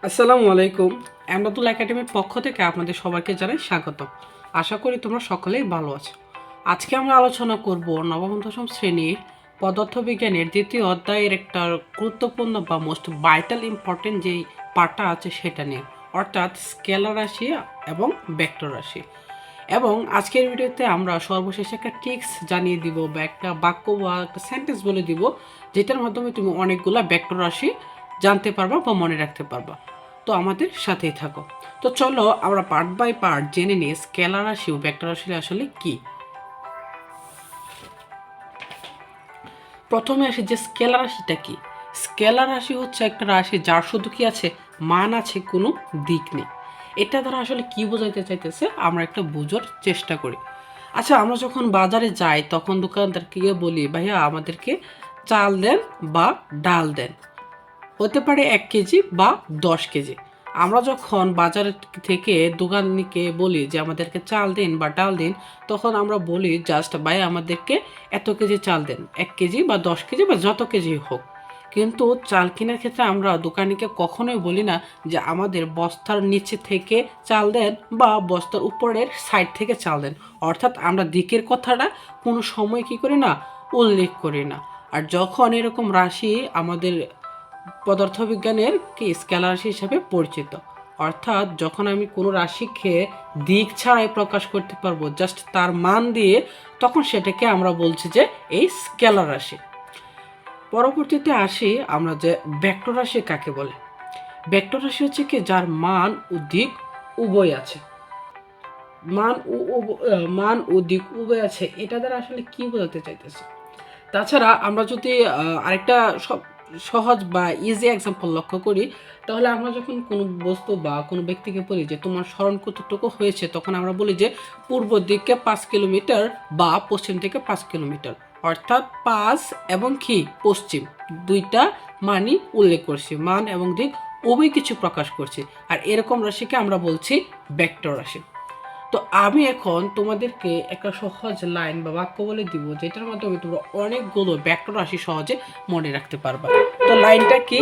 আসসালামু আলাইকুম। আমদাদুল একাডেমির পক্ষ থেকে আপনাদের সবাইকে জানাই স্বাগত। আশা করি তোমরা সকলেই ভালো আছো। আজকে আমরা আলোচনা করব নবম-দশম শ্রেণীর পদার্থবিজ্ঞানের দ্বিতীয় অধ্যায়ের একটা গুরুত্বপূর্ণ বা মোস্ট ভাইটাল ইম্পর্টেন্ট যেই পার্টটা আছে সেটা নিয়ে, অর্থাৎ স্কেলার রাশি এবং ভেক্টর রাশি। এবং আজকের ভিডিওতে আমরা সর্বশেষ একটা টিক্স জানিয়ে দিব বা একটা বাক্য বা একটা সেন্টেন্স বলে দিব, যেটার মাধ্যমে তুমি অনেকগুলা ভেক্টর রাশি জানতে পারবা বা মনে রাখতে পারবা। তো আমাদের সাথেই থাকো। তো চলো আমরা পার্ট বাই পার্ট জেনে নিই স্কেলার রাশি ও ভেক্টর রাশি আসলে কি। প্রথমে আসি যে স্কেলার রাশিটা কি। স্কেলার রাশি হচ্ছে একটা রাশি যার শুধু কি আছে, মান আছে, কোনো দিক নেই। এটা দ্বারা আসলে কি বোঝাইতে চাইতেছে আমরা একটা বোঝার চেষ্টা করি। আচ্ছা, আমরা যখন বাজারে যাই তখন দোকানদারকে গিয়ে বলি, ভাইয়া আমাদেরকে চাল দেন বা ডাল দেন, হতে পারে 1 কেজি বা 10 কেজি। আমরা যখন বাজার থেকে দোকানিকে বলি যে আমাদেরকে চাল দিন বা ডাল দিন, তখন আমরা বলি জাস্ট ভাই আমাদেরকে এত কেজি চাল দেন, 1 কেজি বা 10 কেজি বা যত কেজি হোক। কিন্তু চাল কেনার ক্ষেত্রে আমরা দোকানিকে কখনোই বলি না যে আমাদের বস্তার নিচে থেকে চাল দেন বা বস্তার উপরের সাইড থেকে চাল দেন। অর্থাৎ আমরা দিকের কথাটা কোনো সময় কি করি না, উল্লেখ করি না। আর যখন এরকম রাশি আমাদের পদার্থবিজ্ঞানের কি স্কেলার রাশি হিসাবে পরিচিত, অর্থাৎ যখন আমি কোনো রাশিকে দিক ছাড়াই প্রকাশ করতে পারবো জাস্ট তার মান দিয়ে, তখন সেটাকে আমরা বলছি যে এই স্কেলার রাশি। পরবর্তীতে আসি আমরা যে ভেক্টর রাশি কাকে বলে। ভেক্টর রাশি হচ্ছে কি যার মান ও দিক উভয় আছে। মান ও দিক উভয় আছে, এটা দ্বারা আসলে কি বোঝাতে চাইতেছে। তাছাড়া আমরা যদি আরেকটা সহজ বা ইজি এক্সাম্পল লক্ষ্য করি, তাহলে আমরা যখন কোনো বস্তু বা কোনো ব্যক্তিকে বলি যে তোমার স্মরণ কতটুকু হয়েছে, তখন আমরা বলি যে পূর্ব দিকে 5 কিলোমিটার বা পশ্চিম দিকে 5 কিলোমিটার। অর্থাৎ 5 এবং কি পশ্চিম দুইটা মানই উল্লেখ করছি, মান এবং দিক উভয় কিছু প্রকাশ করছি। আর এরকম রাশিকে আমরা বলছি ভেক্টর রাশি। তো আমি এখন তোমাদেরকে একটা সহজ লাইন বা বাক্য বলে দিব, যেটার মাধ্যমে তোমরা অনেকগুলো ভেক্টর রাশি সহজে মনে রাখতে পারবা। তো লাইনটা কি,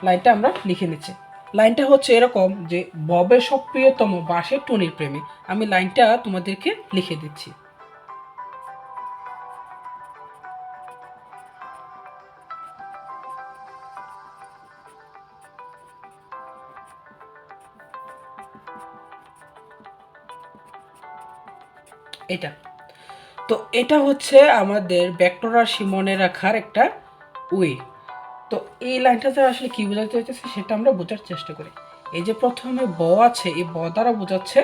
লাইনটা আমরা লিখে নিচ্ছি। লাইনটা হচ্ছে এরকম যে ববে সপ্রিয়তম বাসে টুনির প্রেমী। আমি লাইনটা তোমাদেরকে লিখে দিচ্ছি। এটা তো এটা হচ্ছে আমাদের ভেক্টর রাশি মনে রাখার একটা ওয়ে। তো এই লাইনটাতে আসলে কি বোঝাতে চাইতেছে সেটা আমরা বোঝার চেষ্টা করি। এই যে প্রথমে ব আছে, এই ব দ্বারা বোঝাচ্ছে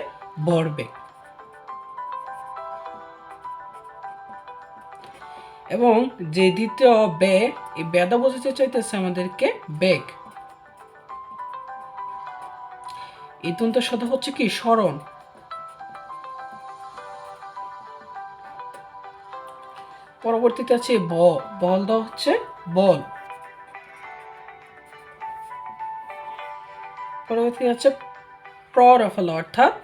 ভরবেগ, এবং যে দ্বিতীয় বে, এই বেদা বোঝাতে চাইতেছে আমাদেরকে বেগ। এই দন্তের সাথে হচ্ছে কি স্মরণ। পরবর্তীতে আছে বল দেওয়া হচ্ছে বল। পরবর্তীতে আছে প্ররফল অর্থাৎ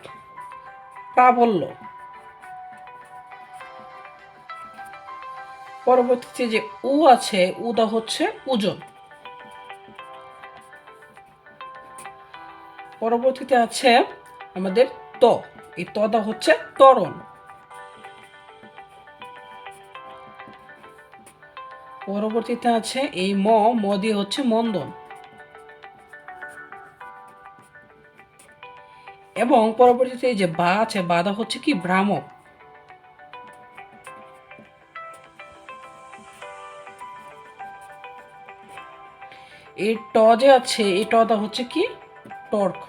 প্রাবল্য। পরবর্তীতে যে উ আছে, উদা হচ্ছে ওজন। পরবর্তীতে আছে আমাদের ত, এই তদা হচ্ছে ত্বরণ। পরবর্তীতে আছে এই ম দিয়ে হচ্ছে মন্দন। এবং পরবর্তীতে এই যে বা আছে, বাধা হচ্ছে কি ভ্রামক। এই ট যে আছে, এই টদা হচ্ছে কি টর্ক।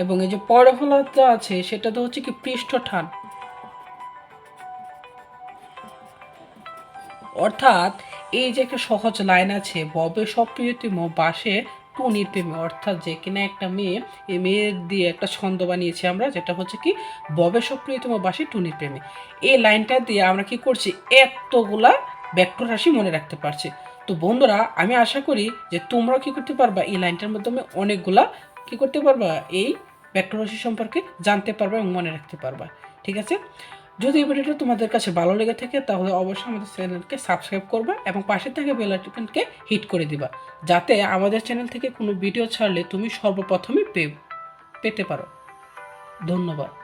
এবং এই যে পরফলতা আছে, সেটা তো হচ্ছে কি পৃষ্ঠটান। অর্থাৎ এই যে একটা সহজ লাইন আছে, ববে সপ্রিয়তম বাসে টুনির প্রেমে, অর্থাৎ যে কিনা একটা মেয়ে, এই মেয়ের দিয়ে একটা ছন্দ বানিয়েছি আমরা, যেটা হচ্ছে কি ববে সপ্রিয়তম বাসে টুনির প্রেমে। এই লাইনটা দিয়ে আমরা কি করছি, এতগুলা ভেক্টর রাশি মনে রাখতে পারছি। তো বন্ধুরা, আমি আশা করি যে তোমরা কি করতে পারবা, এই লাইনটার মাধ্যমে অনেকগুলা কি করতে পারবা, এই ভেক্টর রাশি সম্পর্কে জানতে পারবা এবং মনে রাখতে পারবা। ঠিক আছে যদি এই ভিডিওটা তোমাদের কাছে ভালো লেগে থাকে তাহলে অবশ্যই আমাদের চ্যানেলকে সাবস্ক্রাইব করবা এবং পাশে থাকা বেল আইকনকে হিট করে দিবা, যাতে আমাদের চ্যানেল থেকে কোনো ভিডিও ছাড়লে তুমি সর্বপ্রথমে পেতে পারো। ধন্যবাদ।